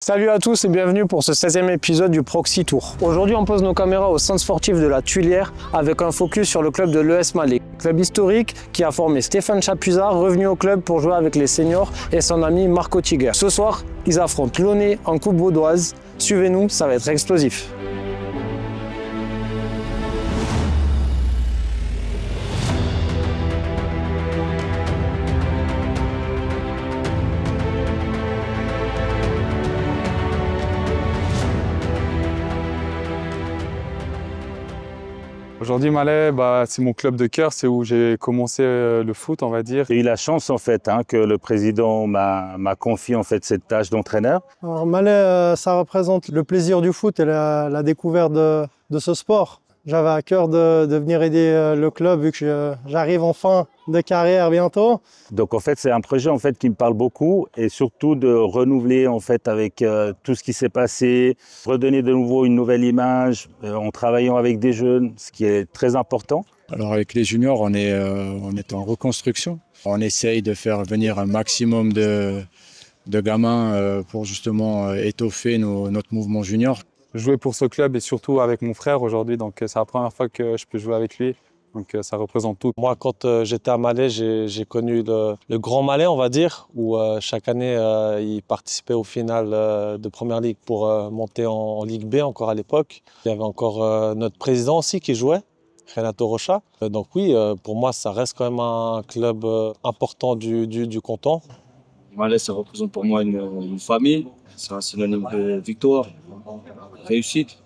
Salut à tous et bienvenue pour ce 16e épisode du Proxy Tour. Aujourd'hui, on pose nos caméras au centre sportif de la Tuilière avec un focus sur le club de l'ES Malais. Club historique qui a formé Stéphane Chapuisat, revenu au club pour jouer avec les seniors et son ami Marco Tiger. Ce soir, ils affrontent Launay en Coupe Vaudoise. Suivez-nous, ça va être explosif. Aujourd'hui, Malais, c'est mon club de cœur, c'est où j'ai commencé le foot, on va dire. J'ai eu la chance en fait que le président m'a confié en fait cette tâche d'entraîneur. Alors Malais, ça représente le plaisir du foot et la découverte de ce sport. J'avais à cœur de venir aider le club vu que j'arrive en fin de carrière bientôt. Donc en fait, c'est un projet en fait qui me parle beaucoup et surtout de renouveler en fait avec tout ce qui s'est passé, redonner de nouveau une nouvelle image en travaillant avec des jeunes, ce qui est très important. Alors avec les juniors, on est en reconstruction. On essaye de faire venir un maximum de gamins pour justement étoffer notre mouvement junior. Jouer pour ce club et surtout avec mon frère aujourd'hui, donc c'est la première fois que je peux jouer avec lui. Donc ça représente tout. Moi, quand j'étais à Malais, j'ai connu le Grand Malais, on va dire, où chaque année, il participait au final de Première Ligue pour monter en Ligue B, encore à l'époque. Il y avait encore notre président aussi qui jouait, Renato Rocha. Donc oui, pour moi, ça reste quand même un club important du canton. Malais, ça représente pour moi une famille. C'est un synonyme de victoire, réussite.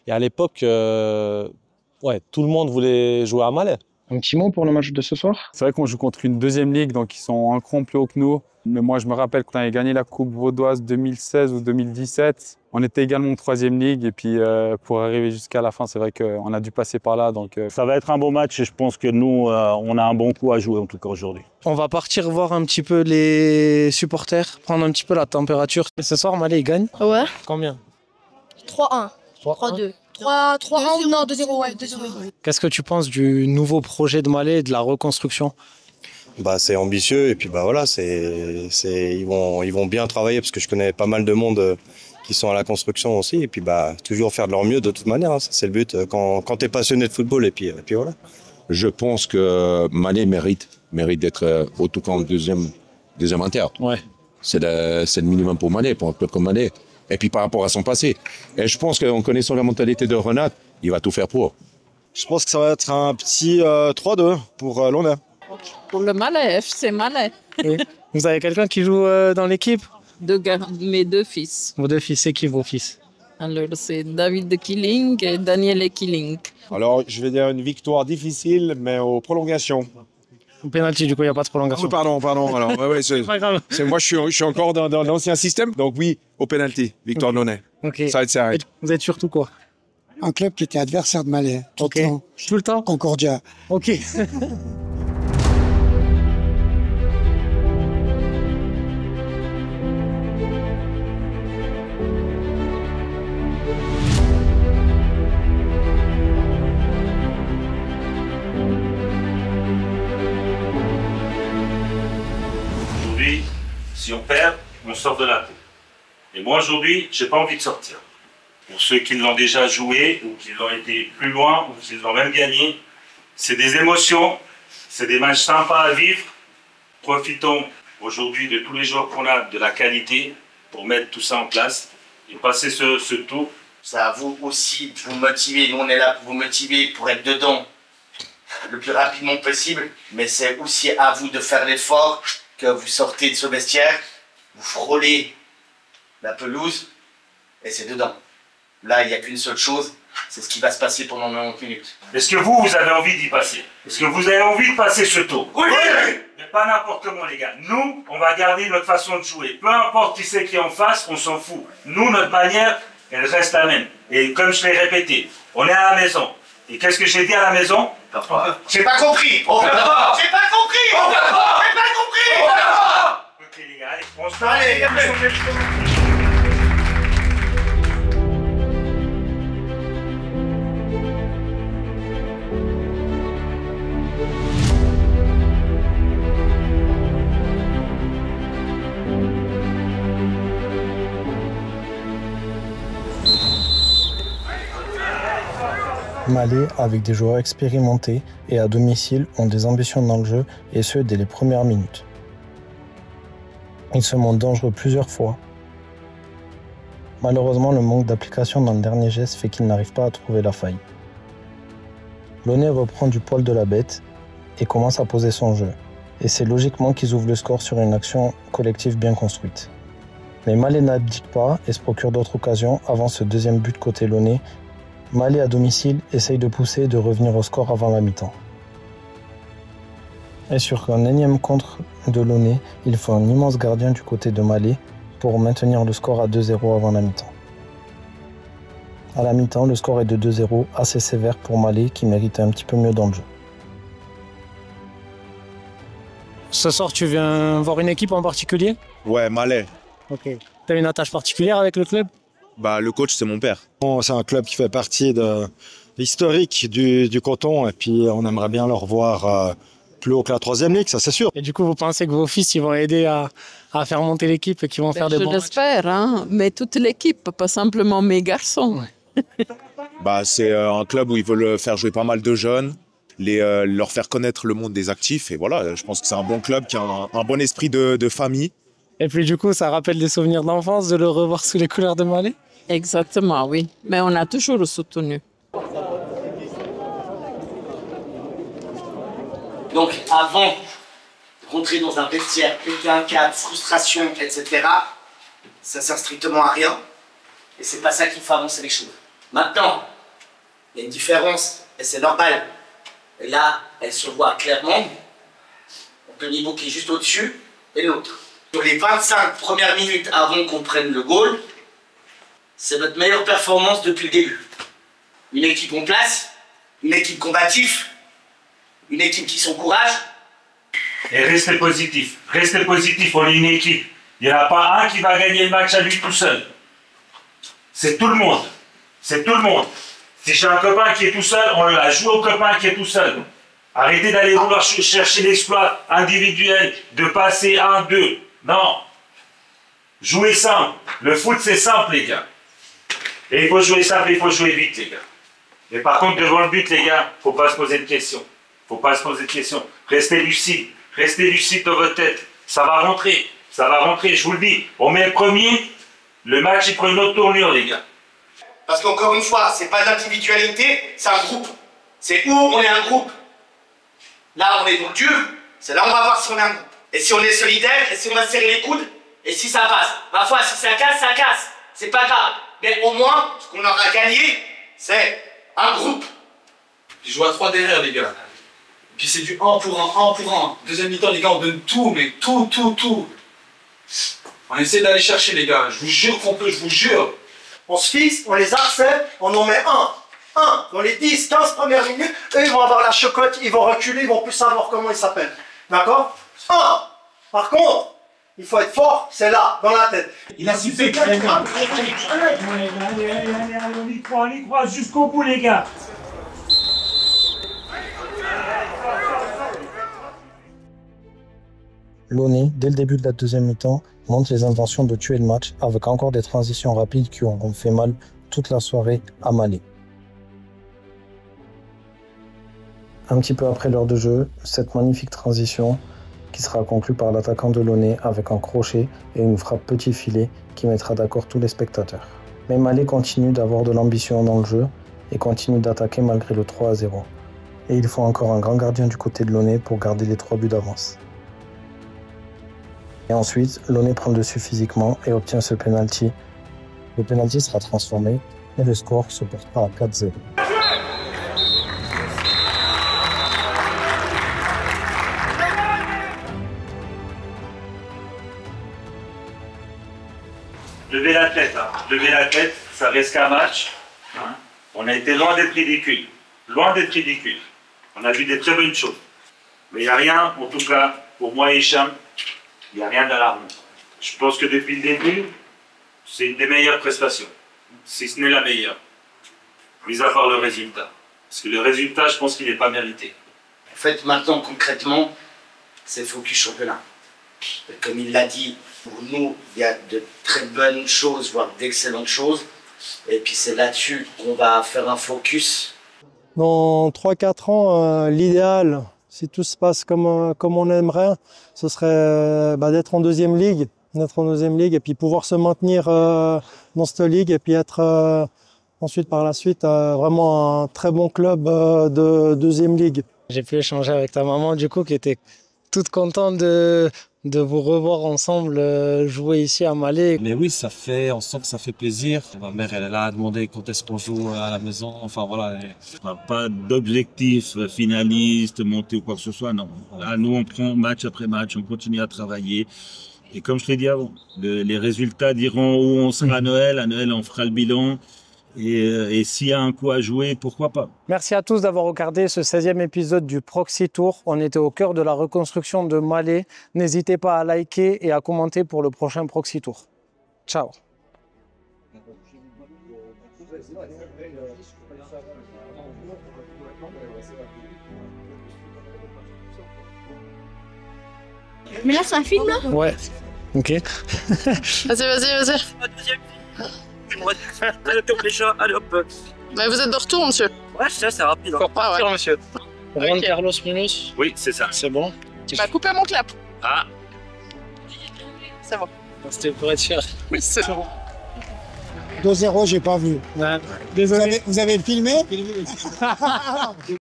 Et à l'époque, tout le monde voulait jouer à Malais. Un petit mot pour le match de ce soir? C'est vrai qu'on joue contre une deuxième ligue, donc ils sont un cran plus haut que nous. Mais moi, je me rappelle quand on avait gagné la Coupe Vaudoise 2016 ou 2017, on était également en troisième ligue. Et puis, pour arriver jusqu'à la fin, c'est vrai qu'on a dû passer par là. Donc, Ça va être un beau match et je pense que nous, on a un bon coup à jouer en tout cas aujourd'hui. On va partir voir un petit peu les supporters, prendre un petit peu la température. Et ce soir, Malais, il gagne. Ouais. Combien? 3-1. 3-2. 3-1 ou non, 2-0, ouais, 2-0. Qu'est-ce que tu penses du nouveau projet de Malais et de la reconstruction? C'est ambitieux et puis voilà, ils vont bien travailler parce que je connais pas mal de monde qui sont à la construction aussi et puis toujours faire de leur mieux de toute manière, ça c'est le but quand tu es passionné de football et puis voilà. Je pense que Malais mérite d'être au tout cas en deuxième inter. Ouais. C'est le minimum pour Malais, pour un club comme Malais. Et puis par rapport à son passé. Et je pense qu'en connaissant la mentalité de Renat, il va tout faire pour. Je pense que ça va être un petit 3-2 pour Launay. Pour le Malais, FC Malais. Oui. Vous avez quelqu'un qui joue dans l'équipe? Mes deux fils. Vos deux fils, c'est qui vos fils? Alors, c'est David de Killing et Daniel Killing. Alors je vais dire une victoire difficile mais aux prolongations. Au pénalty, du coup, il n'y a pas de prolongation. Pardon. Alors, Pas grave. moi je suis encore dans l'ancien système, donc oui, au pénalty, victoire de Launay. Ok. Ça va être serré. Vous êtes surtout quoi? Un club qui était adversaire de Malais. Tout le temps. Tout le temps? Concordia. Ok. Aujourd'hui, si on perd, on sort de la tête. Et moi aujourd'hui, j'ai pas envie de sortir. Pour ceux qui l'ont déjà joué, ou qui l'ont été plus loin, ou qui l'ont même gagné, c'est des émotions, c'est des matchs sympas à vivre. Profitons aujourd'hui de tous les joueurs qu'on a, de la qualité, pour mettre tout ça en place et passer ce tour. C'est à vous aussi de vous motiver. Nous, on est là pour vous motiver, pour être dedans le plus rapidement possible. Mais c'est aussi à vous de faire l'effort que vous sortez de ce vestiaire, vous frôlez la pelouse et c'est dedans. Là, il n'y a qu'une seule chose, c'est ce qui va se passer pendant 90 minutes. Est-ce que vous avez envie d'y passer? Est-ce que vous avez envie de passer ce tour? Oui! Mais pas n'importe comment, les gars. Nous, on va garder notre façon de jouer. Peu importe qui c'est qui est en face, on s'en fout. Nous, notre manière, elle reste la même. Et comme je l'ai répété, on est à la maison. Et qu'est-ce que j'ai dit à la maison? J'ai pas compris! J'ai pas compris! J'ai pas compris! Ok, les gars, allez, on se parle. Malais, avec des joueurs expérimentés et à domicile, ont des ambitions dans le jeu, et ce, dès les premières minutes. Ils se montrent dangereux plusieurs fois. Malheureusement, le manque d'application dans le dernier geste fait qu'ils n'arrivent pas à trouver la faille. Launay reprend du poil de la bête et commence à poser son jeu. Et c'est logiquement qu'ils ouvrent le score sur une action collective bien construite. Mais Malais n'abdique pas et se procure d'autres occasions avant ce deuxième but côté Launay. Malais à domicile essaye de pousser et de revenir au score avant la mi-temps. Et sur un énième contre de Launay, il faut un immense gardien du côté de Malais pour maintenir le score à 2-0 avant la mi-temps. À la mi-temps, le score est de 2-0, assez sévère pour Malais qui méritait un petit peu mieux dans le jeu. Ce soir, tu viens voir une équipe en particulier? Ouais, Malais. Ok. Tu as une attache particulière avec le club? Bah, le coach, c'est mon père. C'est un club qui fait partie de historique du Coton et puis on aimerait bien le revoir plus haut que la 3e ligue, ça c'est sûr. Et du coup, vous pensez que vos fils ils vont aider à faire monter l'équipe et qu'ils vont faire des bons matchs? Je l'espère, hein, mais toute l'équipe, pas simplement mes garçons. Ouais. Bah, c'est un club où ils veulent faire jouer pas mal de jeunes, leur faire connaître le monde des actifs et voilà, je pense que c'est un bon club qui a un bon esprit de famille. Et puis du coup, ça rappelle des souvenirs d'enfance de le revoir sous les couleurs de Malais? Exactement, oui. Mais on a toujours soutenu. Donc avant de rentrer dans un vestiaire, péter un câble, frustration, etc., ça sert strictement à rien. Et c'est pas ça qui fait avancer les choses. Maintenant, il y a une différence, et c'est normal. Et là, elle se voit clairement. Donc le niveau qui est juste au-dessus et l'autre. Sur les 25 premières minutes avant qu'on prenne le goal, c'est notre meilleure performance depuis le début. Une équipe en place, une équipe combative, une équipe qui s'encourage. Et restez positif, on est une équipe. Il n'y en a pas un qui va gagner le match à lui tout seul. C'est tout le monde, c'est tout le monde. Si j'ai un copain qui est tout seul, on la joue au copain qui est tout seul. Arrêtez d'aller vouloir chercher l'exploit individuel, de passer 1-2. Non. Jouez simple. Le foot, c'est simple, les gars. Et il faut jouer simple, il faut jouer vite, les gars. Mais par contre, devant le but, les gars, faut pas se poser de questions. Faut pas se poser de questions. Restez lucide dans votre tête. Ça va rentrer, je vous le dis. On met le premier, le match, il prend une autre tournure, les gars. Parce qu'encore une fois, c'est pas d'individualité, c'est un groupe. C'est où on est un groupe. Là, on est donc dur, c'est là on va voir si on est un groupe. Et si on est solidaire, et si on va serrer les coudes, et si ça passe. Ma foi, si ça casse, c'est pas grave. Mais au moins, ce qu'on aura gagné, c'est un groupe. Je joue à 3 derrière, les gars. Puis c'est du 1 pour 1. Deuxième mi-temps, les gars, on donne tout, mais tout. On essaie d'aller chercher, les gars. Je vous jure qu'on peut, je vous jure. On se fixe, on les harcèle, on en met un. Dans les 10, 15 premières minutes, eux, ils vont avoir la chocotte, ils vont reculer, ils vont plus savoir comment ils s'appellent. D'accord? Par contre, il faut être fort, c'est là, dans la tête. Il a suffi de allez, on y croit jusqu'au bout, les gars. Launay, dès le début de la deuxième mi-temps, montre les intentions de tuer le match avec encore des transitions rapides qui auront fait mal toute la soirée à Malais. Un petit peu après l'heure de jeu, cette magnifique transition qui sera conclue par l'attaquant de Launay avec un crochet et une frappe petit filet qui mettra d'accord tous les spectateurs. Mais Malais continue d'avoir de l'ambition dans le jeu et continue d'attaquer malgré le 3-0. Et il faut encore un grand gardien du côté de Launay pour garder les 3 buts d'avance. Et ensuite, Launay prend le dessus physiquement et obtient ce penalty. Le penalty sera transformé et le score se portera à 4-0. Levez la tête, ça reste qu'un match. Hein. On a été loin d'être ridicule. On a vu des très bonnes choses. Mais il n'y a rien, en tout cas, pour moi et Hicham, il n'y a rien d'alarmant. Je pense que depuis le début, c'est une des meilleures prestations, si ce n'est la meilleure, mis à part le résultat. Parce que le résultat, je pense qu'il n'est pas mérité. En fait, maintenant, concrètement, c'est focus championnat. Et comme il l'a dit, pour nous, il y a de très bonnes choses, voire d'excellentes choses. Et puis c'est là-dessus qu'on va faire un focus. Dans 3-4 ans, l'idéal, si tout se passe comme on aimerait, ce serait d'être en deuxième ligue. Et puis pouvoir se maintenir dans cette ligue et puis être ensuite par la suite vraiment un très bon club de deuxième ligue. J'ai pu échanger avec ta maman du coup qui était toute contente de vous revoir ensemble jouer ici à Malais. Mais oui, on sent que ça fait plaisir. Ma mère, elle est là à demander quand est-ce qu'on joue à la maison. Enfin voilà. On n'a pas d'objectif finaliste, monter ou quoi que ce soit, non. Là, nous, on prend match après match, on continue à travailler. Et comme je l'ai dit avant, les résultats diront où on sera à Noël. À Noël, on fera le bilan. Et s'il y a un coup à jouer, pourquoi pas. Merci à tous d'avoir regardé ce 16e épisode du Proxy Tour. On était au cœur de la reconstruction de Malais. N'hésitez pas à liker et à commenter pour le prochain Proxy Tour. Ciao. Mais là, c'est un film, là? Ouais. Ok. Vas-y. Allez hop. Mais vous êtes de retour, monsieur? Ouais, c'est rapide. Faut pas, ouais. monsieur. Juan Carlos Munoz. Oui, c'est ça. C'est bon? Tu m'as coupé mon clap. Ah. C'est bon. C'était pour être sûr. Oui, c'est bon. 2-0, j'ai pas vu. Ouais. Désolé. Vous avez filmé?